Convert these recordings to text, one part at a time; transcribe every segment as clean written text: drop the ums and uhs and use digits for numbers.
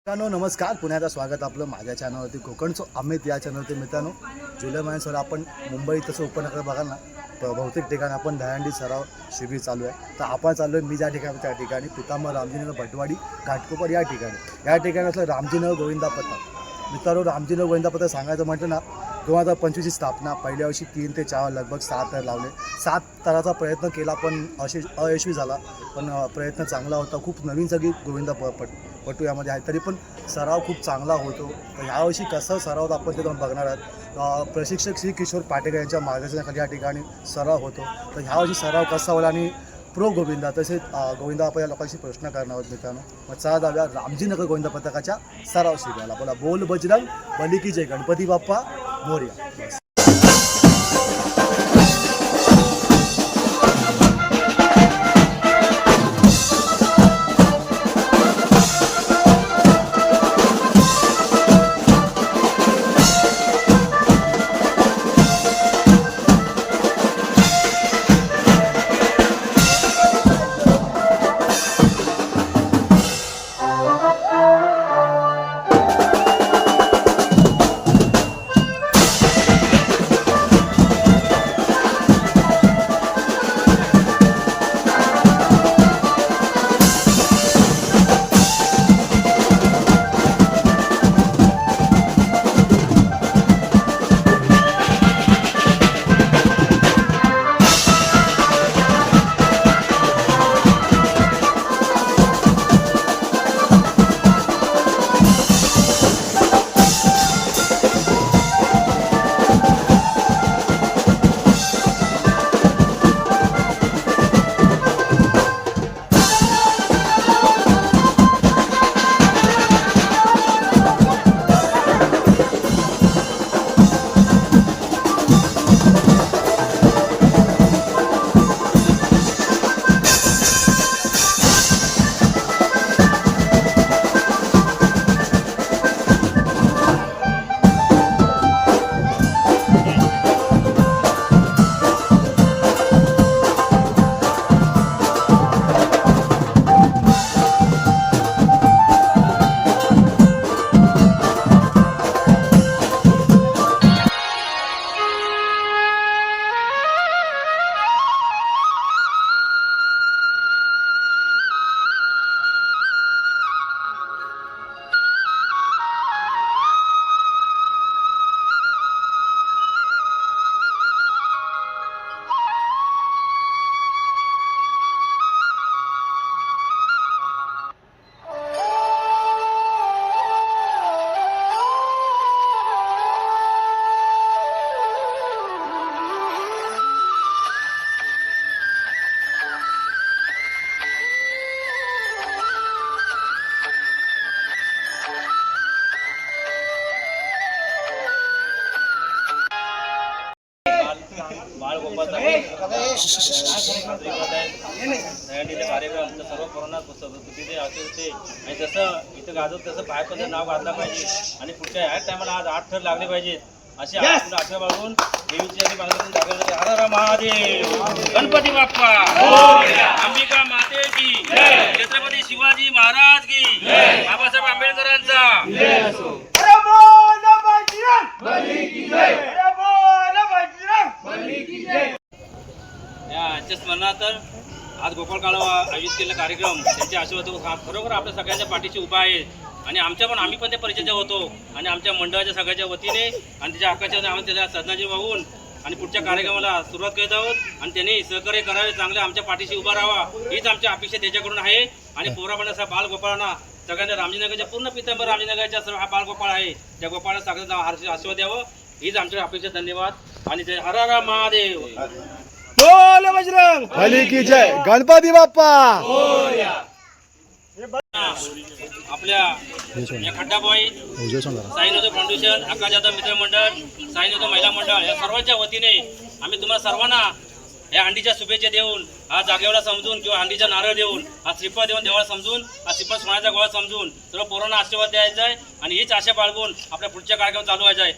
मित्रांनो नमस्कार, पुन्हा एकदा स्वागत आपलं माझ्या चॅनलवरती कोकणचं अमित या चॅनलवरती. मित्रांनो जुलै महिन्यात आपण मुंबई तसं उपनगर बघाल ना तर बहुतेक ठिकाणी आपण दहीहंडी सराव शिबिर चालू आहे. तर आपण चाललो आहे मी ज्या ठिकाणी त्या ठिकाणी पितांबर रामजीनगर भटवाडी घाटकोपर या ठिकाणी असलं रामजीनगर गोविंदा पथक. मित्रांनो रामजीनगर गोविंदा पथक सांगायचं म्हटलं ना 2025ची स्थापना. पहिल्या वर्षी 3 ते 4 लगभग 7 तर लावले. 7 तराचा प्रयत्न केला पण अयशस्वी झाला. पण प्रयत्न चांगला होता. खूप नवीन सगळी गोविंदा पटू यामध्ये आहे, तरी पण सराव खूप चांगला होतो. तर ह्यावर्षी कसं सराव आपण ते जाऊन बघणार आहात. प्रशिक्षक श्री किशोर पाटेकर यांच्या मार्गदर्शनाखाली या ठिकाणी सराव होतो. तर ह्यावर्षी सराव कसा होला आणि प्रो गोविंदा तसेच गोविंदा आपण या लोकांशी प्रश्न करणार आहोत. मित्रांनो मग चला जाऊया रामजीनगर गोविंदा पथकाच्या सराव शिबिराला. बोला बोल बजरंग बली की जय, गणपती बाप्पा मोरया. कार्यक्रम सर्व कोरोना तिथे असे होते आणि तसं इथं गाजत तसं बाहेर नाव गाजला पाहिजे आणि पुढच्या ह्या टायमाला आज 8 थर लागले पाहिजेत असे आशा बाळगून देवीची हर हर महादेव, गणपती बाप्पा, अंबिका माते की, छत्रपती शिवाजी महाराज की, बाबासाहेब आंबेडकरांचा यांच्या स्मरणार्थ आज गोपाळ काळव आयोजित केलेला कार्यक्रम त्यांचे आशीर्वाद खरोखर आपल्या सगळ्यांच्या पाठीशी उभा आहे. आणि आम्ही पण ते परिचय होतो आणि आमच्या मंडळाच्या सगळ्याच्या वतीने आणि त्याच्या हक्काच्या आम्ही त्याला श्रद्धांजली वाहून आणि पुढच्या कार्यक्रमाला सुरुवात करत आहोत. आणि त्यांनी सहकार्य करावे, चांगले आमच्या पाठीशी उभा राहावा हीच आमची अपेक्षा त्याच्याकडून आहे. आणि पोराबाळांना बालगोपाळांना सगळ्यांना रामजीनगरच्या पूर्ण पितांबर रामजीनगरच्या सर्व हा बालगोपाळ आहे त्या गोपाळाला सगळ्यांना आशीर्वाद द्यावं हीच आमची अपेक्षा. धन्यवाद आणि जय हर हर महादेव, बोल बजरंग बली की जय, गणपती बाप्पा. आपल्या खड्डाबाई साईनाथ फाउंडेशन, आकाश जाधव मित्र मंडळ, साईनाथ महिला मंडळ या सर्वांच्या वतीने आम्ही तुम्हाला सर्वांना या हंडीच्या शुभेच्छा देऊन, हा जागेवाला समजून किंवा हंडीचा नारळ देऊन, हा श्रीफळ देऊन देवाला समजून, हा श्रीफळ सोन्याचा गोळा समजून सर्व पोरांना आशीर्वाद द्यायचा आहे. आणि हीच आशा बाळगून आपल्या पुढच्या कार्यक्रम चालू व्हायचा आहे.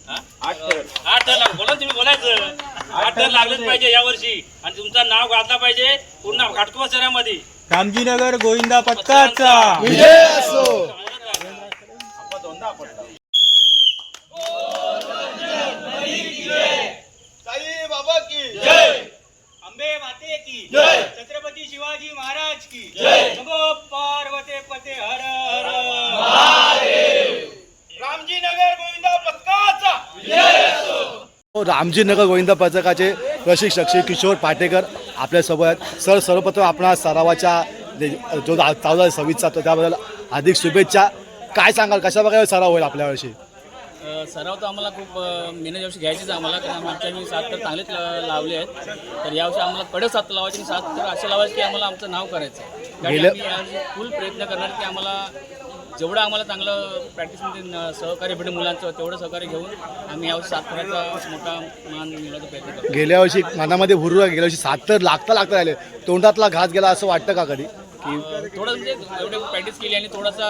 8 तर बोला तुम्ही बोलायचं 8 तर लागलेच पाहिजे यावर्षी आणि तुमचं नाव गाजला पाहिजे पूर्ण घाटकोपर शहरामध्ये. रामजीनगर गोविंदा पथकाचा विजय असो. आपटला. साई बाबा की अंबे माते की जय, छत्रपती शिवाजी महाराज की जय, नमो पार्वते पते हर हर महादेव. रामजी नगर गोविंदा पथकाचा रामजी नगर गोविंद पथकाचे प्रशिक्षक श्री किशोर पाटेकर आपल्यासोबत आहेत. सर, सर्वप्रथम आपणा सरावाच्या जो 2026चा तो त्याबद्दल हार्दिक शुभेच्छा. काय सांगाल, कशा प्रकारे सराव होईल आपल्या वर्षी? सराव तर आम्हाला खूप मेहनत यावर्षी घ्यायचीच आहे आम्हाला, कारण मागच्या मी 7 तर चांगलेच लावले आहेत. तर यावर्षी आम्हाला कडक 7 लावायचे आणि 7 तर असे लावायचे की आम्हाला आमचं नाव करायचं आहे. कारण आम्ही यावर्षी फुल प्रयत्न करणार की आम्हाला जेवढं आम्हाला चांगलं प्रॅक्टिसमध्ये सहकार्य भेटेल मुलांचं, तेवढं सहकार्य घेऊन आम्ही यावर्षी 7 करायचा मोठा मान मिळवण्याचा प्रयत्न करतो. गेल्या वर्षी मनामध्ये हुरूर, गेल्या वर्षी 7 तर लागता राहिले, तोंडातला घास गेला असं वाटतं का कधी? की थोडं म्हणजे एवढे प्रॅक्टिस केली आणि थोडासा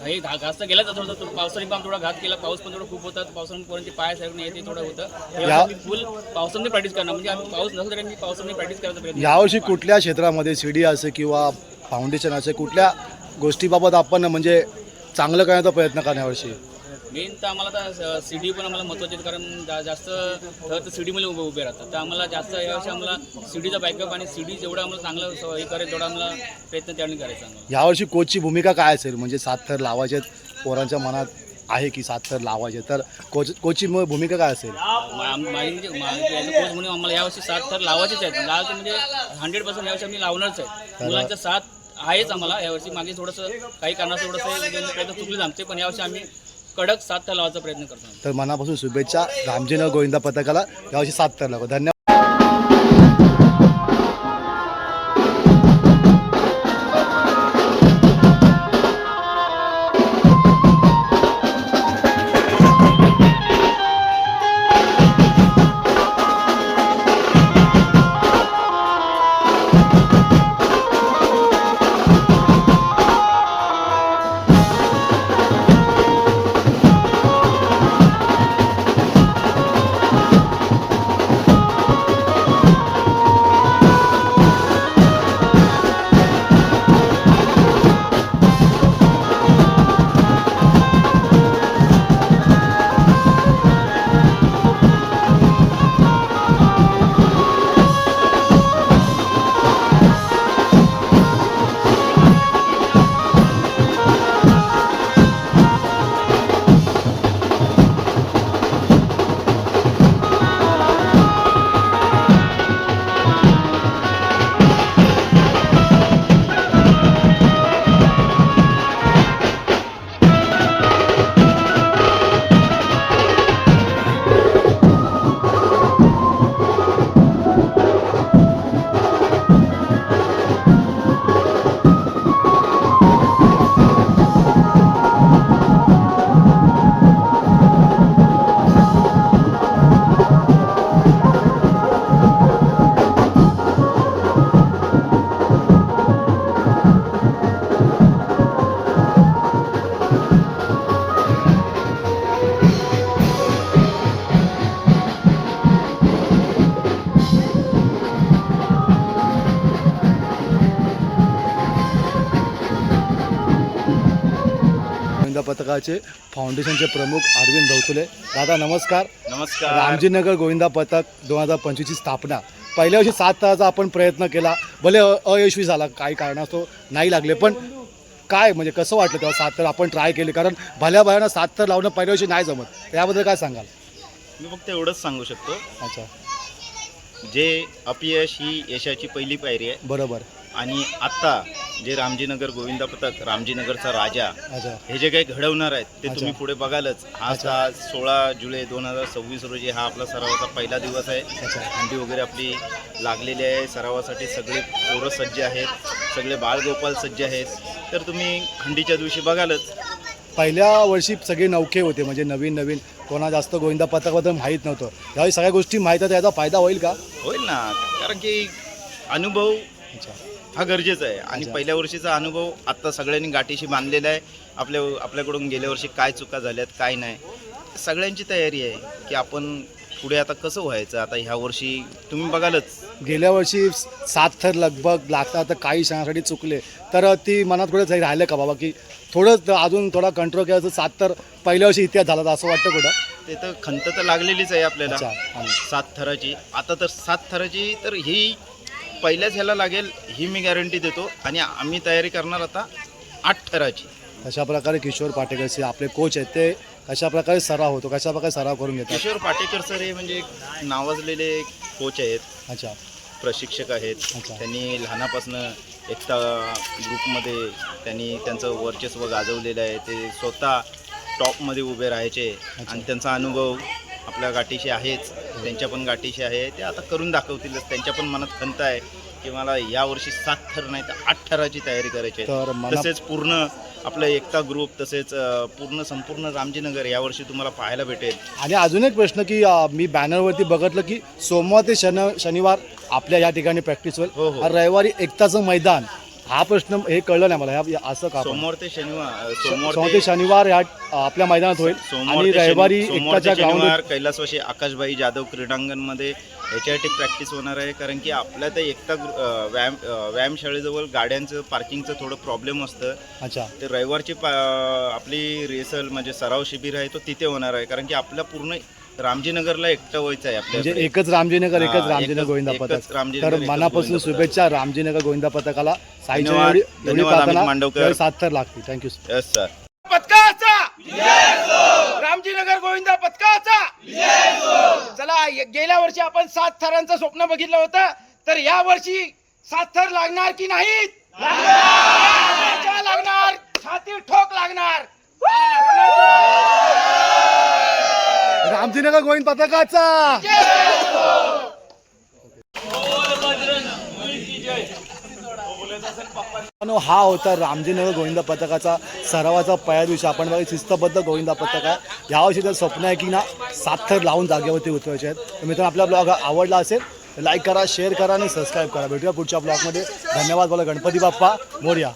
हे घास तर गेलाच, थोडं पावसाने पण थोडा घात केला. पाऊस पण थोडं खूप होता, पावसाने पोरांची पाय साईडून येते थोडं होतं. यावर्षी मी फुल पावसाने प्रॅक्टिस करणार, म्हणजे आम्ही पाऊस नसलं तरी मी पावसाने प्रॅक्टिस करायचा प्रयत्न. यावर्षी कुठल्या क्षेत्रामध्ये सीडी असे किंवा फाउंडेशन असे कुठल्या गोष्टीबाबत आपण म्हणजे चांगलं करण्याचा प्रयत्न करणार यावर्षी? मेन तर आम्हाला तर सीडी पण आम्हाला महत्त्वाची आहे, कारण जास्त तर सीडीमध्ये उभे राहतात. तर आम्हाला जास्त यावर्षी आम्हाला सीडीचा बॅकअप आणि सीडी जेवढं आम्हाला चांगलं हे करेल तेवढा आम्हाला प्रयत्न त्याने करायचा आम्हाला. यावर्षी कोचची भूमिका काय असेल? म्हणजे 7 थर लावायचे पोरांच्या मनात आहे की 7 थर लावायचे, तर कोचची भूमिका काय असेल? म्हणजे कोच म्हणून आम्हाला यावर्षी 7 थर लावायचेच आहेत. लावायचे म्हणजे 100% यावर्षी आम्ही लावणारच आहे. मुलांच्या 7 आहेच आम्हाला यावर्षी. मागे थोडंसं काही कारणाचं थोडंसं प्रयत्न चुकलेच आमचे, पण यावर्षी आम्ही कडक 7 थर लावायचा प्रयत्न करतो. तर मनापासून शुभेच्छा रामजी नगर गोविंदा पथकाला यावर्षी 7 थर लावा. धन्यवाद. पथकाचे फाउंडेशनचे प्रमुख अरविंद धवतुले. दादा नमस्कार. नमस्कार. रामजी नगर गोविंदा पथक 2025ची स्थापना. पहिल्या वर्षी 7 थराचा आपण प्रयत्न केला, भले अयशस्वी झाला, काही कारणास्तव नाही लागले, पण काय म्हणजे कसं वाटलं तेव्हा 7 थर आपण ट्राय केले? कारण भल्या भयानं 7 थर लावणं पहिल्या वर्षी नाही जमत, त्याबद्दल काय सांगाल? मी फक्त एवढंच सांगू शकतो, अच्छा, जे अपयश ही यशाची पहिली पायरी आहे. बरोबर. आणि आत्ता जे रामजीनगर गोविंदा पथक, रामजीनगरचा राजा, अच्छा, हे जे काही घडवणार आहेत ते अच्छा. तुम्ही पुढे बघालच. आज 16 जुलै 2026 रोजी हा आपला सरावाचा पहिला दिवस आहे. अच्छा. थंडी वगैरे आपली लागलेली आहे. सरावासाठी सगळे पोरं सज्ज आहेत, सगळे बाळगोपाल सज्ज आहेत. तर तुम्ही थंडीच्या दिवशी बघालच. पहिल्या वर्षी सगळे नौके होते, म्हणजे नवीन कोणा जास्त गोविंदा पथकाबद्दल माहीत नव्हतं. यावेळी सगळ्या गोष्टी माहीत आहेत, याचा फायदा होईल का? होईल ना, कारण की अनुभव अच्छा, हा गरजेचा आहे. आणि अच्छा. पहिल्या वर्षीचा अनुभव आत्ता सगळ्यांनी गाठीशी बांधलेला आहे. आपल्याकडून गेल्या वर्षी काय चुका झाल्यात, काय नाही, सगळ्यांची तयारी आहे की आपण पुढे आता कसं व्हायचं आता ह्या वर्षी तुम्ही बघालच. गेल्या वर्षी 7 थर लगभग लागतात, तर काही क्षणासाठी चुकले, तर ती मनात थोडं राहिलं का बाबा की थोडं अजून थोडा कंट्रोल केला तर 7 थर पहिल्या वर्षी इतिहास झाला तर असं वाटतं कुठं? ते तर खंत तर लागलेलीच आहे आपल्याला अच्छा, आणि 7 थराची. आता तर 7 थराची तर ही पहिल्याच ह्याला लागेल ही मी गॅरंटी देतो. आणि आम्ही तयारी करणार आता 8 थराची. कशा प्रकारे किशोर पाटेकरचे आपले कोच आहेत ते कशा प्रकारे सराव होतो, कशा प्रकारे सराव करून घेतात? किशोर पाटेकर सर हे म्हणजे एक नावाजलेले कोच आहेत, अच्छा प्रशिक्षक आहेत. अच्छा. त्यांनी लहानापासून एकता ग्रुपमध्ये त्यांनी त्यांचं वर्चस्व गाजवलेलं आहे. ते स्वतः टॉपमध्ये उभे राहायचे आणि त्यांचा अनुभव आपल्या गाठीशी आहेच, त्यांच्या पण गाठीशी आहे. ते आता करून दाखवतीलच. त्यांच्या पण मनात खंत आहे की मला यावर्षी 7 थर नाही तर 8 थराची तयारी करायची तर आहे. मला तसेच पूर्ण आपलं एकता ग्रुप तसेच संपूर्ण रामजीनगर यावर्षी तुम्हाला पाहायला भेटेल. आणि अजून एक प्रश्न की मी बॅनरवरती बघितलं की सोमवार ते शनिवार आपल्या या ठिकाणी प्रॅक्टिस होईल, हो, हो. आणि रविवारी एकताचं मैदान. हा प्रश्न हे कळलं नाही मला, असं का? सोमवार ते शनिवार सोमवार ते शनिवार या आपल्या मैदानात होईल आणि रविवारी एकताच्या ग्राउंड. शनिवार कैलासवासी आकाशभाई जाधव क्रीडांगणमध्ये याच्यासाठी प्रॅक्टिस होणार आहे. कारण की आपल्या त्या एकता व्यायामशाळेजवळ गाड्यांचं पार्किंगचं थोडं प्रॉब्लेम असतं. अच्छा, ते रविवारची आपली रेसल म्हणजे सराव शिबिर आहे तो तिथे होणार आहे. कारण की आपल्या पूर्ण रामजीनगरला एकटं व्हायचं आहे म्हणजे आपल्याला. एकच रामजीनगर, एकच हा, रामजीनगर गोविंदा एकच पथक. रामजीनगर, तर एकच मनापासून गोविंदा शुभेच्छा रामजीनगर गोविंदा पथकाला. साईच्या धन्यवाद. एवढी धन्यवाद, प्रार्थना, अमित मांडवकर. त्यावेळी 7 थर लागतील. थँक्यू. Yes sir. पथकाचा रामजीनगर गोविंदा पथकाचा. चला गेल्या वर्षी आपण 7 थरांचं स्वप्न बघितलं होतं, तर या वर्षी 7 थर लागणार की नाहीत? लागणार, छाती ठोक लागणार. रामजीनगर गोविंद पथकाचा. हा होता रामजीनगर गोविंदा पथकाचा सरावाचा पहिल्या दिवशी. आपण बघा शिस्तबद्ध गोविंदा पथक आहे. यावर्षी तर स्वप्न आहे की ना 7 थर लावून जागेवरती उतरायचे आहेत. तर मित्रांनो, आपला ब्लॉग आवडला असेल तर लाईक करा, शेअर करा आणि सबस्क्राईब करा. भेटूया पुढच्या ब्लॉगमध्ये. धन्यवाद. बोला गणपती बाप्पा मोरया.